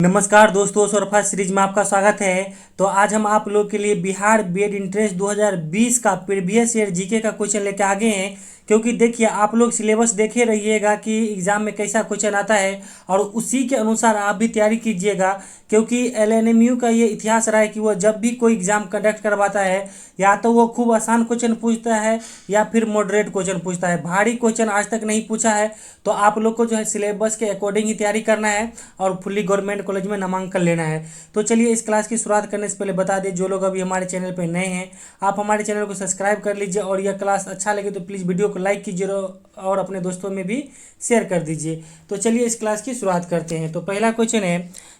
नमस्कार दोस्तों, सरफा सीरीज में आपका स्वागत है। तो आज हम आप लोग के लिए बिहार बीएड इंट्रेंस 2020 का प्रीवियस ईयर जीके का क्वेश्चन लेके आ गए हैं। क्योंकि देखिए, आप लोग सिलेबस देखे रहिएगा कि एग्जाम में कैसा क्वेश्चन आता है और उसी के अनुसार आप भी तैयारी कीजिएगा। क्योंकि एलएनएमयू का ये इतिहास रहा है कि वो जब भी कोई एग्जाम कंडक्ट करवाता है, या तो वो खूब आसान क्वेश्चन पूछता है या फिर मॉडरेट क्वेश्चन पूछता है। भारी क्वेश्चन आज तक नहीं पूछा है। तो आप लोग को जो है सिलेबस के अकॉर्डिंग ही तैयारी करना है और फुल्ली गवर्नमेंट कॉलेज में नामांकन लेना है। तो चलिए, इस क्लास की शुरुआत करने से पहले बता दें, जो लोग अभी हमारे चैनल पर नए हैं, आप हमारे चैनल को सब्सक्राइब कर लीजिए और यह क्लास अच्छा लगे तो प्लीज़ वीडियो को लाइक कीजिए और अपने दोस्तों में भी शेयर कर दीजिए। तो चलिए, इस क्लास की शुरुआत करते हैं। तो पहला क्वेश्चन है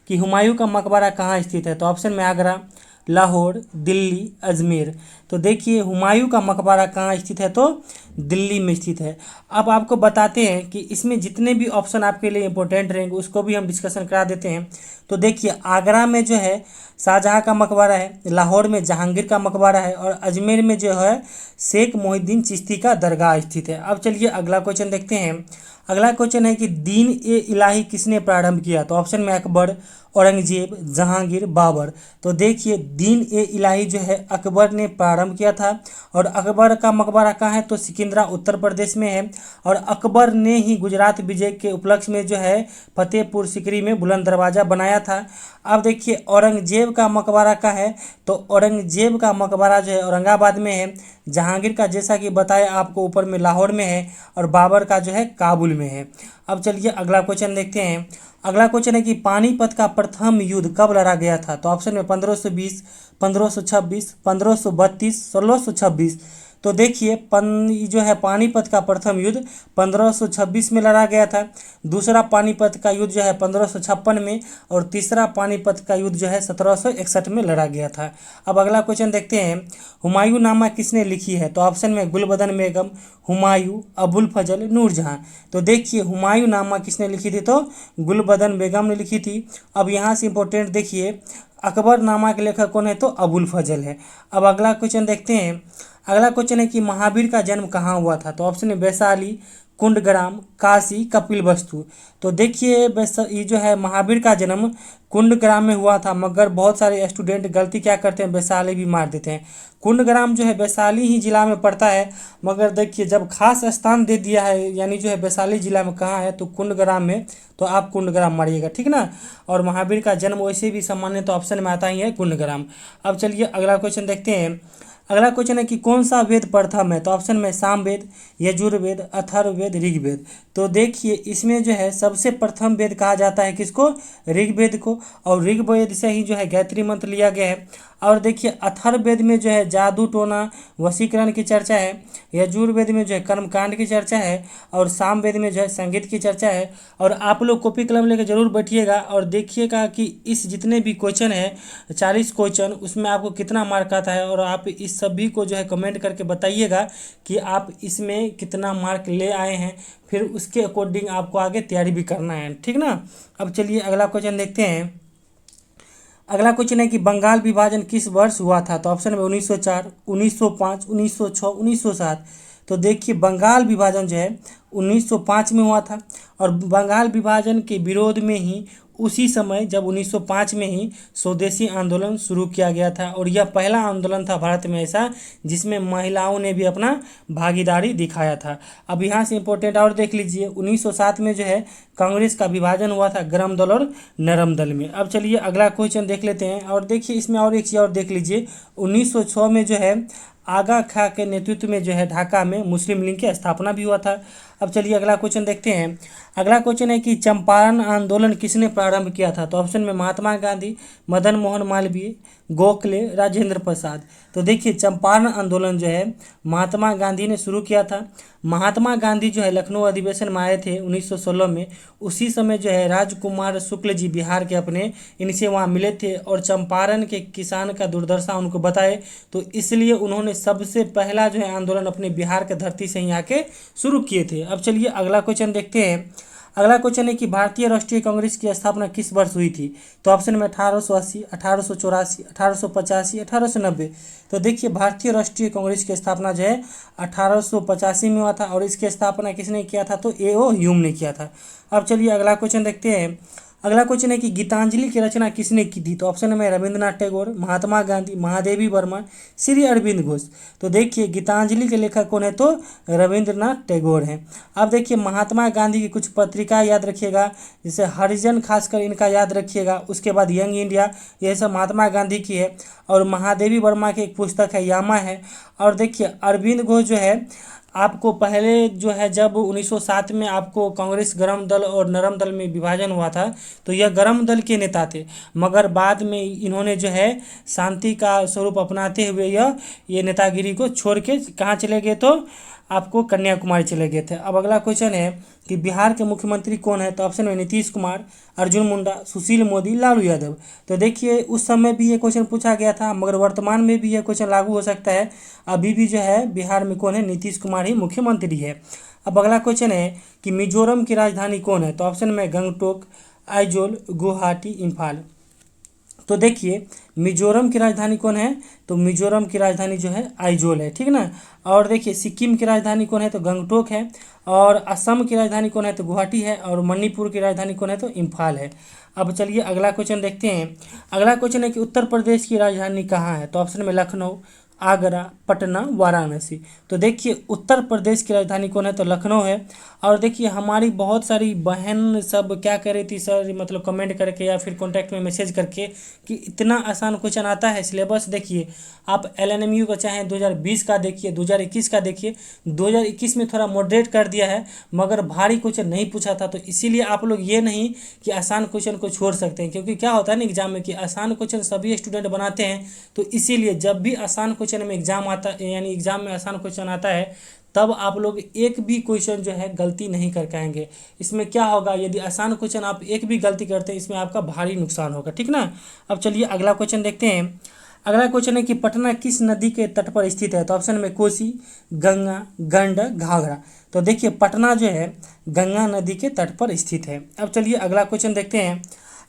कि हुमायूं का मकबरा कहाँ स्थित है। तो ऑप्शन में आगरा, लाहौर, दिल्ली, अजमेर। तो देखिए, हुमायूं का मकबरा कहाँ स्थित है, तो दिल्ली में स्थित है। अब आपको बताते हैं कि इसमें जितने भी ऑप्शन आपके लिए इंपॉर्टेंट रहेंगे उसको भी हम डिस्कशन करा देते हैं। तो देखिए, आगरा में जो है शाहजहाँ का मकबरा है, लाहौर में जहांगीर का मकबरा है और अजमेर में जो है शेख मोहिउद्दीन चिश्ती का दरगाह स्थित है। अब चलिए अगला क्वेश्चन देखते हैं। अगला क्वेश्चन है कि दीन ए इलाही किसने प्रारंभ किया। तो ऑप्शन में अकबर, औरंगजेब, जहांगीर, बाबर। तो देखिए, दीन ए इलाही जो है अकबर ने प्रारंभ किया था और अकबर का मकबरा कहाँ है, तो सिकंदरा उत्तर प्रदेश में है। और अकबर ने ही गुजरात विजय के उपलक्ष्य में जो है फतेहपुर सिकरी में बुलंद दरवाज़ा बनाया था। अब देखिए, औरंगजेब का मकबरा कहाँ है, तो औरंगजेब का मकबरा जो है औरंगाबाद में है। जहांगीर का जैसा कि बताया आपको ऊपर में लाहौर में है और बाबर का जो है काबुल में है। अब चलिए अगला क्वेश्चन देखते हैं। अगला क्वेश्चन है कि पानीपत का प्रथम युद्ध कब लड़ा गया था। तो ऑप्शन में 1520, 1526, 1532, 1626। तो देखिए, जो है पानीपत का प्रथम युद्ध 1526 में लड़ा गया था। दूसरा पानीपत का युद्ध जो है 1556 में और तीसरा पानीपत का युद्ध जो है 1761 में लड़ा गया था। अब अगला क्वेश्चन देखते हैं। हुमायूं नामा किसने लिखी है। तो ऑप्शन में गुलबदन बेगम, हुमायूं, अबुल फजल, नूरजहां। तो देखिए, हुमायूं नामा किसने लिखी थी, तो गुलबदन बेगम ने लिखी थी। अब यहाँ से इंपॉर्टेंट देखिए, अकबर नामा के लेखक कौन है, तो अबुल फजल है। अब अगला क्वेश्चन देखते हैं। अगला क्वेश्चन है कि महावीर का जन्म कहाँ हुआ था। तो ऑप्शन है वैशाली, कुंडग्राम, काशी, कपिलवस्तु। तो देखिए, ये जो है महावीर का जन्म कुंडग्राम में हुआ था, मगर बहुत सारे स्टूडेंट गलती क्या करते हैं, वैशाली भी मार देते हैं। कुंडग्राम जो है वैशाली ही जिला में पड़ता है, मगर देखिए जब खास स्थान दे दिया है, यानी जो है वैशाली जिला में कहाँ है, तो कुंडग्राम में, तो आप कुंडग्राम मारिएगा, ठीक ना। और महावीर का जन्म वैसे भी सामान्य तो ऑप्शन में आता ही है कुंडग्राम। अब चलिए अगला क्वेश्चन देखते हैं। अगला क्वेश्चन है कि कौन सा वेद प्रथम है। तो ऑप्शन में सामवेद, यजुर्वेद, अथर्ववेद, ऋग्वेद। तो देखिए, इसमें जो है सबसे प्रथम वेद कहा जाता है किसको, ऋग्वेद को। और ऋग्वेद से ही जो है गायत्री मंत्र लिया गया है। और देखिए, अथर्ववेद में जो है जादू टोना वशीकरण की चर्चा है, यजुर्वेद में जो है कर्मकांड की चर्चा है और सामवेद में जो है संगीत की चर्चा है। और आप लोग कॉपी कलम लेकर जरूर बैठिएगा और देखिएगा कि इस जितने भी क्वेश्चन है 40 क्वेश्चन, उसमें आपको कितना मार्क आता है। और आप इस सभी को जो है कमेंट करके बताइएगा कि आप इसमें कितना मार्क ले आए हैं, फिर उसके अकॉर्डिंग आपको आगे तैयारी भी करना है, ठीक ना। अब चलिए अगला क्वेश्चन देखते हैं। अगला क्वेश्चन है कि बंगाल विभाजन किस वर्ष हुआ था। तो ऑप्शन में 1904, 1905, 1906, 1907। तो देखिए, बंगाल विभाजन जो है 1905 में हुआ था और बंगाल विभाजन के विरोध में ही उसी समय जब 1905 में ही स्वदेशी आंदोलन शुरू किया गया था। और यह पहला आंदोलन था भारत में ऐसा जिसमें महिलाओं ने भी अपना भागीदारी दिखाया था। अब यहाँ से इंपॉर्टेंट और देख लीजिए, 1907 में जो है कांग्रेस का विभाजन हुआ था गर्म दल और नरम दल में। अब चलिए अगला क्वेश्चन देख लेते हैं। और देखिए, इसमें और एक चीज़ और देख लीजिए, 1906 में जो है आगा खां के नेतृत्व में जो है ढाका में मुस्लिम लीग की स्थापना भी हुआ था। अब चलिए अगला क्वेश्चन देखते हैं। अगला क्वेश्चन है कि चंपारण आंदोलन किसने प्रारंभ किया था। तो ऑप्शन में महात्मा गांधी, मदन मोहन मालवीय, गोखले, राजेंद्र प्रसाद। तो देखिए, चंपारण आंदोलन जो है महात्मा गांधी ने शुरू किया था। महात्मा गांधी जो है लखनऊ अधिवेशन में आए थे 1916 में। उसी समय जो है राजकुमार शुक्ल जी बिहार के अपने, इनसे वहाँ मिले थे और चंपारण के किसान का दुर्दशा उनको बताए। तो इसलिए उन्होंने सबसे पहला जो है आंदोलन अपने बिहार के धरती से ही आके शुरू किए थे। अब चलिए अगला क्वेश्चन देखते हैं। अगला क्वेश्चन है कि भारतीय राष्ट्रीय कांग्रेस की स्थापना किस वर्ष हुई थी। तो ऑप्शन में 1880, 1884, 1885, 1890। तो देखिए, भारतीय राष्ट्रीय कांग्रेस की स्थापना जो है 1885 में हुआ था और इसकी स्थापना किसने किया था, तो ए ओ ह्यूम ने किया था। अब चलिए अगला क्वेश्चन देखते हैं। अगला क्वेश्चन है कि गीतांजलि की रचना किसने की थी? तो ऑप्शन में रविंद्रनाथ टैगोर, महात्मा गांधी, महादेवी वर्मा, श्री अरविंद घोष। तो देखिए गीतांजलि के लेखक कौन है? तो रविंद्रनाथ टैगोर हैं। अब देखिए महात्मा गांधी की कुछ पत्रिकाएं याद रखिएगा, जैसे हरिजन खासकर इनका याद रखिएगा, उसके बाद यंग इंडिया, यह सब महात्मा गांधी की है। और महादेवी वर्मा की एक पुस्तक है यामा है। और देखिए अरविंद घोष जो है आपको पहले जो है जब 1907 में आपको कांग्रेस गरम दल और नरम दल में विभाजन हुआ था तो यह गरम दल के नेता थे, मगर बाद में इन्होंने जो है शांति का स्वरूप अपनाते हुए ये नेतागिरी को छोड़ के कहाँ चले गए? तो आपको कन्याकुमारी चले गए थे। अब अगला क्वेश्चन है कि बिहार के मुख्यमंत्री कौन है? तो ऑप्शन में नीतीश कुमार, अर्जुन मुंडा, सुशील मोदी, लालू यादव। तो देखिए उस समय भी ये क्वेश्चन पूछा गया था, मगर वर्तमान में भी यह क्वेश्चन लागू हो सकता है। अभी भी जो है बिहार में कौन है? नीतीश कुमार ही मुख्यमंत्री है। अब अगला क्वेश्चन है कि मिजोरम की राजधानी कौन है? तो ऑप्शन में गंगटोक, आइजोल, गुवाहाटी, इम्फाल। तो देखिए मिजोरम की राजधानी कौन है? तो मिजोरम की राजधानी जो है आइजोल है, ठीक ना। और देखिए सिक्किम की राजधानी कौन है? तो गंगटोक है। और असम की राजधानी कौन है? तो गुवाहाटी है। और मणिपुर की राजधानी कौन है? तो इम्फाल है। अब चलिए अगला क्वेश्चन देखते हैं। अगला क्वेश्चन है कि उत्तर प्रदेश की राजधानी कहाँ है? तो ऑप्शन में लखनऊ, आगरा, पटना, वाराणसी। तो देखिए उत्तर प्रदेश की राजधानी कौन है? तो लखनऊ है। और देखिए हमारी बहुत सारी बहन सब क्या कर रही थी सर, मतलब कमेंट करके या फिर कॉन्टैक्ट में मैसेज करके कि इतना आसान क्वेश्चन आता है सिलेबस। देखिए आप एलएनएमयू का चाहे 2020 का देखिए, 2021 का देखिए, 2021 में थोड़ा मॉडरेट कर दिया है मगर भारी क्वेश्चन नहीं पूछा था। तो इसीलिए आप लोग ये नहीं कि आसान क्वेश्चन को छोड़ सकते हैं, क्योंकि क्या होता है ना एग्जाम में कि आसान क्वेश्चन सभी स्टूडेंट बनाते हैं। तो इसीलिए जब भी आसान क्वेश्चन में एग्जाम आता है, यानी एग्जाम में आसान क्वेश्चन आता है, तब आप लोग एक भी क्वेश्चन जो है गलती नहीं कर पाएंगे। इसमें क्या होगा, यदि आसान क्वेश्चन आप एक भी गलती करते हैं इसमें आपका भारी नुकसान होगा, ठीक ना। अब चलिए अगला क्वेश्चन देखते हैं। अगला क्वेश्चन है कि पटना किस नदी के तट पर स्थित है? तो ऑप्शन में कोसी, गंगा, गंडक, घाघरा। तो देखिए पटना जो है गंगा नदी के तट पर स्थित है। अब चलिए अगला क्वेश्चन देखते हैं।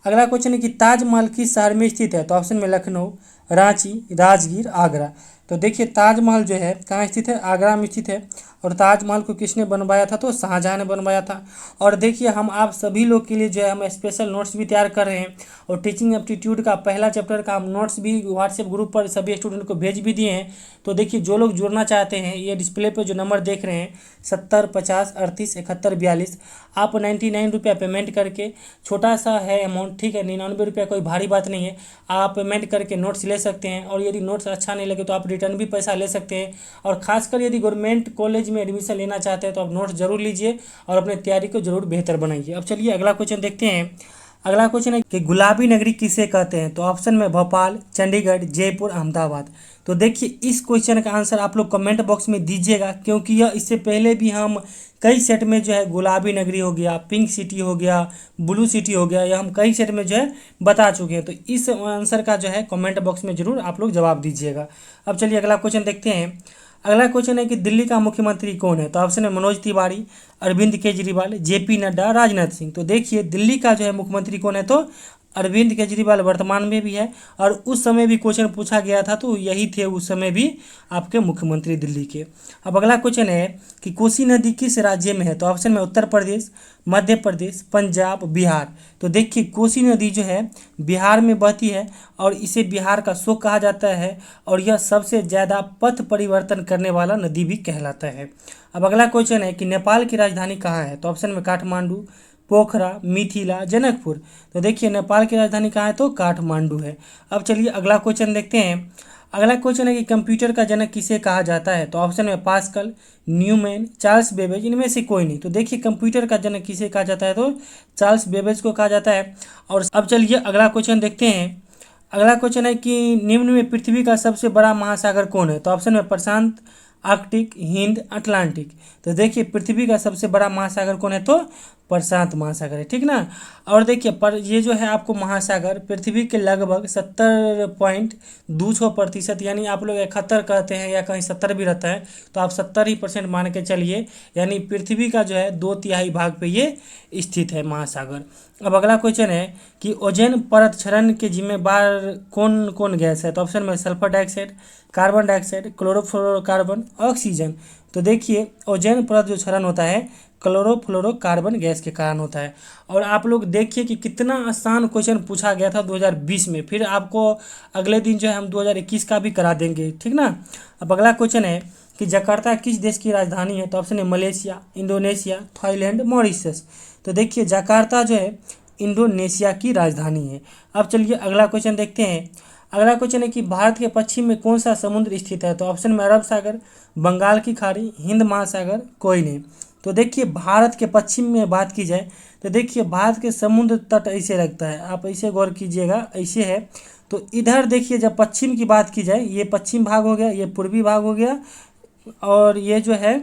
अगला क्वेश्चन है कि ताजमहल किस शहर में स्थित है? तो ऑप्शन में लखनऊ, रांची, राजगीर, आगरा। तो देखिए ताजमहल जो है कहाँ स्थित है? आगरा में स्थित है। और ताजमहल को किसने बनवाया था? तो शाहजहाँ ने बनवाया था। और देखिए हम आप सभी लोग के लिए जो है हम स्पेशल नोट्स भी तैयार कर रहे हैं और टीचिंग एप्टीट्यूड का पहला चैप्टर का हम नोट्स भी व्हाट्सएप ग्रुप पर सभी स्टूडेंट को भेज भी दिए हैं। तो देखिए जो लोग जुड़ना चाहते हैं, ये डिस्प्ले पर जो नंबर देख रहे हैं 70 50 38 71 42, आप 99 रुपया पेमेंट करके, छोटा सा है अमाउंट, ठीक है, 99 रुपया कोई भारी बात नहीं है, आप पेमेंट करके नोट्स ले सकते हैं। और यदि नोट्स अच्छा नहीं लगे तो आप रिटर्न भी पैसा ले सकते हैं। और खासकर यदि गवर्नमेंट कॉलेज में एडमिशन लेना चाहते हैं तो आप नोट्स जरूर लीजिए और अपने तैयारी को जरूर बेहतर बनाइए। अब चलिए अगला क्वेश्चन देखते हैं। अगला क्वेश्चन है कि गुलाबी नगरी किसे कहते हैं? तो ऑप्शन में भोपाल, चंडीगढ़, जयपुर, अहमदाबाद। तो देखिए इस क्वेश्चन का आंसर आप लोग कमेंट बॉक्स में दीजिएगा, क्योंकि यह इससे पहले भी हम कई सेट में जो है गुलाबी नगरी हो गया, पिंक सिटी हो गया, ब्लू सिटी हो गया, यह हम कई सेट में जो है बता चुके हैं। तो इस आंसर का जो है कमेंट बॉक्स में जरूर आप लोग जवाब दीजिएगा। अब चलिए अगला क्वेश्चन देखते हैं। अगला क्वेश्चन है कि दिल्ली का मुख्यमंत्री कौन है? तो ऑप्शन है मनोज तिवारी, अरविंद केजरीवाल, जेपी नड्डा, राजनाथ सिंह। तो देखिए दिल्ली का जो है मुख्यमंत्री कौन है? तो अरविंद केजरीवाल वर्तमान में भी है और उस समय भी क्वेश्चन पूछा गया था तो यही थे उस समय भी आपके मुख्यमंत्री दिल्ली के। अब अगला क्वेश्चन है कि कोसी नदी किस राज्य में है? तो ऑप्शन में उत्तर प्रदेश, मध्य प्रदेश, पंजाब, बिहार। तो देखिए कोसी नदी जो है बिहार में बहती है और इसे बिहार का शोक कहा जाता है और यह सबसे ज़्यादा पथ परिवर्तन करने वाला नदी भी कहलाता है। अब अगला क्वेश्चन है कि नेपाल की राजधानी कहाँ है? तो ऑप्शन में काठमांडू, पोखरा, मिथिला, जनकपुर। तो देखिए नेपाल की राजधानी कहाँ है? तो काठमांडू है। अब चलिए अगला क्वेश्चन देखते हैं। अगला क्वेश्चन है कि कंप्यूटर का जनक किसे कहा जाता है? तो ऑप्शन में पास्कल, न्यूमैन, चार्ल्स बेबेज, इनमें से कोई नहीं। तो देखिए कंप्यूटर का जनक किसे कहा जाता है? तो चार्ल्स बेबेज को कहा जाता है। और अब चलिए अगला क्वेश्चन देखते हैं। अगला क्वेश्चन है कि निम्न में पृथ्वी का सबसे बड़ा महासागर कौन है? तो ऑप्शन में प्रशांत, आर्कटिक, हिंद, अटलांटिक। तो देखिए पृथ्वी का सबसे बड़ा महासागर कौन है? तो प्रशांत महासागर है, ठीक ना। और देखिए पर ये जो है आपको महासागर पृथ्वी के लगभग 70.26% यानी आप लोग 71 कहते हैं या कहीं 70 भी रहता है तो आप 70% मान के चलिए, यानी पृथ्वी का जो है 2/3 भाग पे ये स्थित है महासागर। अब अगला क्वेश्चन है कि ओजोन परत क्षरण के जिम्मेदार कौन कौन गैस है? तो ऑप्शन में sulphur dioxide, carbon dioxide, chlorofluorocarbon, oxygen. तो देखिए ओजोन परत जो क्षरण होता है क्लोरोफ्लोरोकार्बन गैस के कारण होता है। और आप लोग देखिए कि कितना आसान क्वेश्चन पूछा गया था 2020 में, फिर आपको अगले दिन जो है हम 2021 का भी करा देंगे, ठीक ना। अब अगला क्वेश्चन है कि जकार्ता किस देश की राजधानी है? तो ऑप्शन है मलेशिया, इंडोनेशिया, थाईलैंड, मॉरिशस। तो देखिए जकार्ता जो है इंडोनेशिया की राजधानी है। अब चलिए अगला क्वेश्चन देखते हैं। अगला क्वेश्चन है कि भारत के पश्चिम में कौन सा समुद्र स्थित है? तो ऑप्शन में अरब सागर, बंगाल की खाड़ी, हिंद महासागर, कोई नहीं। तो देखिए भारत के पश्चिम में बात की जाए तो देखिए भारत के समुद्र तट ऐसे लगता है, आप ऐसे गौर कीजिएगा, ऐसे है। तो इधर देखिए जब पश्चिम की बात की जाए, ये पश्चिम भाग हो गया, ये पूर्वी भाग हो गया, और ये जो है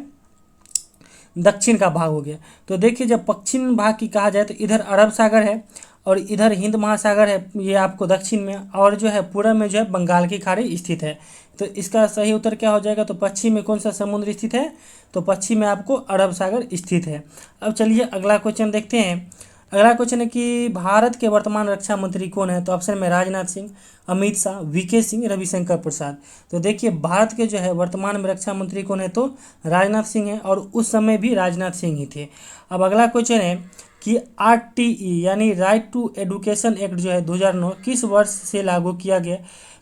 दक्षिण का भाग हो गया। तो देखिए जब पश्चिम भाग की कहा जाए तो इधर अरब सागर है और इधर हिंद महासागर है, ये आपको दक्षिण में, और जो है पूर्व में जो है बंगाल की खाड़ी स्थित है। तो इसका सही उत्तर क्या हो जाएगा? तो पश्चिम में कौन सा समुद्र स्थित है? तो पश्चिम में आपको अरब सागर स्थित है। अब चलिए अगला क्वेश्चन देखते हैं। अगला क्वेश्चन है कि भारत के वर्तमान रक्षा मंत्री कौन है? तो ऑप्शन में राजनाथ सिंह, अमित शाह, वीके सिंह, रविशंकर प्रसाद। तो देखिए भारत के जो है वर्तमान में रक्षा मंत्री कौन है? तो राजनाथ सिंह है, और उस समय भी राजनाथ सिंह ही थे। अब अगला क्वेश्चन है कि आरटीई यानी राइट टू एडुकेशन एक्ट जो है 2009 किस वर्ष से लागू किया गया?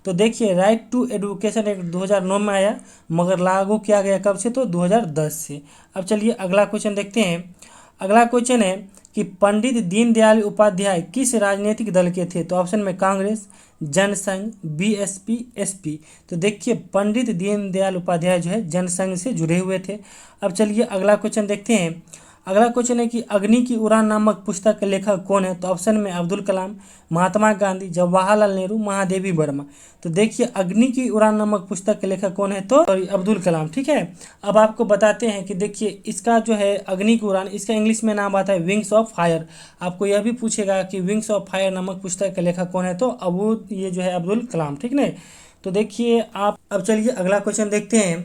तो देखिए राइट टू एडुकेशन एक्ट 2009 में आया, मगर लागू किया गया कब से? तो 2010 से। अब चलिए अगला क्वेश्चन देखते हैं। अगला क्वेश्चन है कि पंडित दीनदयाल उपाध्याय किस राजनीतिक दल के थे? तो ऑप्शन में कांग्रेस, जनसंघ, बीएसपी, एसपी। तो देखिए पंडित दीनदयाल उपाध्याय जो है जनसंघ से जुड़े हुए थे। अब चलिए अगला क्वेश्चन देखते हैं। अगला क्वेश्चन है कि अग्नि की उड़ान नामक पुस्तक के लेखक कौन है? तो ऑप्शन में अब्दुल कलाम, महात्मा गांधी, जवाहरलाल नेहरू, महादेवी वर्मा। तो देखिए अग्नि की उड़ान नामक पुस्तक के लेखक कौन है? तो अब्दुल कलाम, ठीक है। अब आपको बताते हैं कि देखिए इसका जो है अग्नि की उड़ान, इसका इंग्लिश में नाम आता है विंग्स ऑफ फायर। आपको यह भी पूछेगा कि विंग्स ऑफ फायर नामक पुस्तक के लेखक कौन है? तो ये जो है अब्दुल कलाम, ठीक नहीं। तो देखिए आप, अब चलिए अगला क्वेश्चन देखते हैं।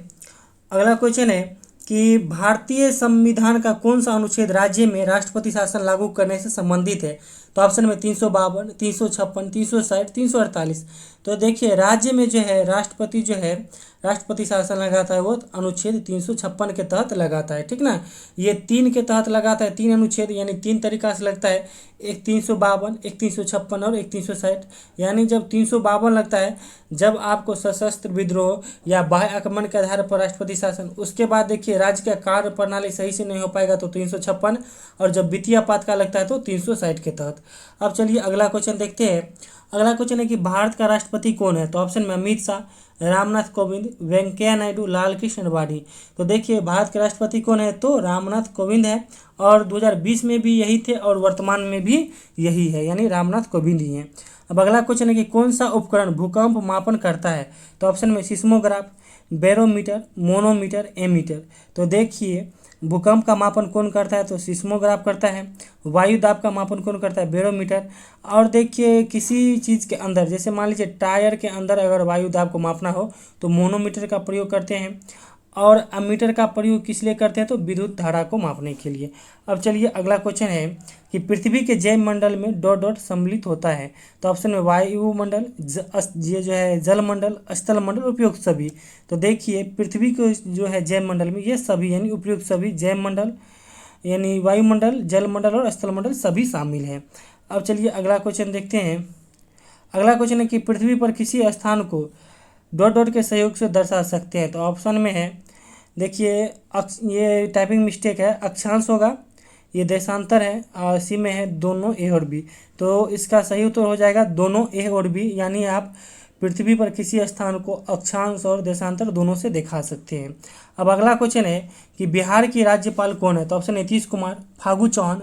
अगला क्वेश्चन है कि भारतीय संविधान का कौन सा अनुच्छेद राज्य में राष्ट्रपति शासन लागू करने से संबंधित है? तो ऑप्शन में 352, 356, 360, 348। तो देखिए राज्य में जो है राष्ट्रपति जो है राष्ट्रपति शासन लगाता है वो अनुच्छेद 356 के तहत लगाता है, ठीक ना। ये 3 के तहत लगाता है, 3 अनुच्छेद, यानी 3 तरीका से लगता है। एक 352, एक 356 और एक 360। यानी जब 352 लगता है जब आपको सशस्त्र विद्रोह या बाह्य आक्रमण के आधार पर राष्ट्रपति शासन, उसके बाद देखिए राज्य का कार्य प्रणाली सही से नहीं हो पाएगा तो 356, और जब वित्तीय आपातकाल लगता है तो 360 के तहत। अब चलिए अगला क्वेश्चन देखते हैं। अगला क्वेश्चन है कि भारत का राष्ट्रपति कौन है? तो ऑप्शन में अमित शाह, रामनाथ कोविंद, वेंकैया नायडू, लाल कृष्ण अडवाणी। तो देखिए भारत के राष्ट्रपति कौन है? तो रामनाथ कोविंद है, और 2020 में भी यही थे और वर्तमान में भी यही है, यानी रामनाथ कोविंद ही हैं। अब अगला क्वेश्चन है कि कौन सा उपकरण भूकंप मापन करता है? तो ऑप्शन में सिस्मोग्राफ, बैरोमीटर, मोनोमीटर, एमीटर। तो देखिए भूकंप का मापन कौन करता है? तो सिस्मोग्राफ करता है। वायु दाब का मापन कौन करता है? बैरोमीटर। और देखिए किसी चीज़ के अंदर, जैसे मान लीजिए टायर के अंदर अगर वायु दाब को मापना हो तो मोनोमीटर का प्रयोग करते हैं। और अमीटर का प्रयोग किस लिए करते हैं? तो विद्युत धारा को मापने के लिए। अब चलिए अगला क्वेश्चन है कि पृथ्वी के जैव मंडल में डॉट डॉट सम्मिलित होता है। तो ऑप्शन में वायुमंडल, ये जो है जल मंडल, स्थल मंडल, उपयुक्त सभी। तो देखिए पृथ्वी को जो है जैव मंडल में ये सभी यानी उपयुक्त सभी, जैव मंडल यानी वायुमंडल, जल मंडल और स्थल मंडल सभी शामिल हैं। अब चलिए अगला क्वेश्चन देखते हैं। अगला क्वेश्चन है कि पृथ्वी पर किसी स्थान को डॉट डॉट के सहयोग से दर्शा सकते हैं। तो ऑप्शन में है, देखिए ये टाइपिंग मिस्टेक है, अक्षांश होगा, ये देशांतर है, और सी में है दोनों ए और बी। तो इसका सही उत्तर हो जाएगा दोनों ए और बी, यानी आप पृथ्वी पर किसी स्थान को अक्षांश और देशांतर दोनों से दिखा सकते हैं। अब अगला क्वेश्चन है कि बिहार की राज्यपाल कौन है? तो ऑप्शन नीतीश कुमार, फागू चौहान,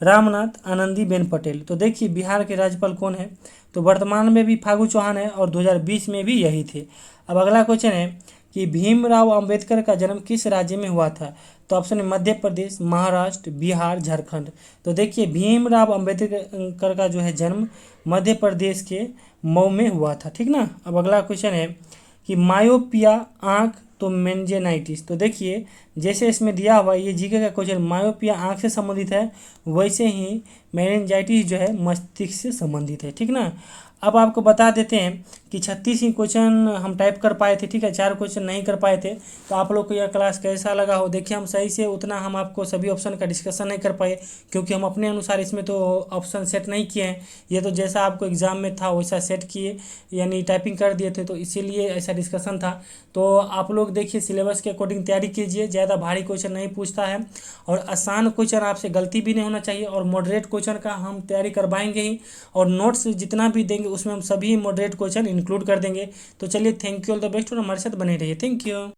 रामनाथ आनंदीबेन पटेल। तो देखिए बिहार के राज्यपाल कौन है? तो वर्तमान में भी फागू चौहान है और 2020 में भी यही थे। अब अगला क्वेश्चन है कि भीमराव अंबेडकर का जन्म किस राज्य में हुआ था? तो ऑप्शन है मध्य प्रदेश, महाराष्ट्र, बिहार, झारखंड। तो देखिए भीमराव अंबेडकर का जो है जन्म मध्य प्रदेश के मऊ में हुआ था, ठीक ना। अब अगला क्वेश्चन है कि मायोपिया आँख तो मेंजेनाइटिस। तो देखिए जैसे इसमें दिया हुआ ये जीके का क्वेश्चन मायोपिया आँख से संबंधित है, वैसे ही मेनिंजाइटिस जो है मस्तिष्क से संबंधित है, ठीक ना। अब आपको बता देते हैं कि 36 ही क्वेश्चन हम टाइप कर पाए थे, ठीक है, 4 क्वेश्चन नहीं कर पाए थे। तो आप लोग को यह क्लास कैसा लगा हो, देखिए हम सही से उतना हम आपको सभी ऑप्शन का डिस्कशन नहीं कर पाए, क्योंकि हम अपने अनुसार इसमें तो ऑप्शन सेट नहीं किए हैं। ये तो जैसा आपको एग्ज़ाम में था वैसा सेट किए, यानी टाइपिंग कर दिए थे, तो इसीलिए ऐसा डिस्कशन था। तो आप लोग देखिए सिलेबस के अकॉर्डिंग तैयारी कीजिए, ज़्यादा भारी क्वेश्चन नहीं पूछता है, और आसान क्वेश्चन आपसे गलती भी नहीं होना चाहिए, और मॉडरेट क्वेश्चन का हम तैयारी करवाएंगे ही, और नोट्स जितना भी देंगे उसमें हम सभी मॉडरेट क्वेश्चन इंक्लूड कर देंगे। तो चलिए, thank you, all the best, और हमारे साथ बने रहिए। Thank you.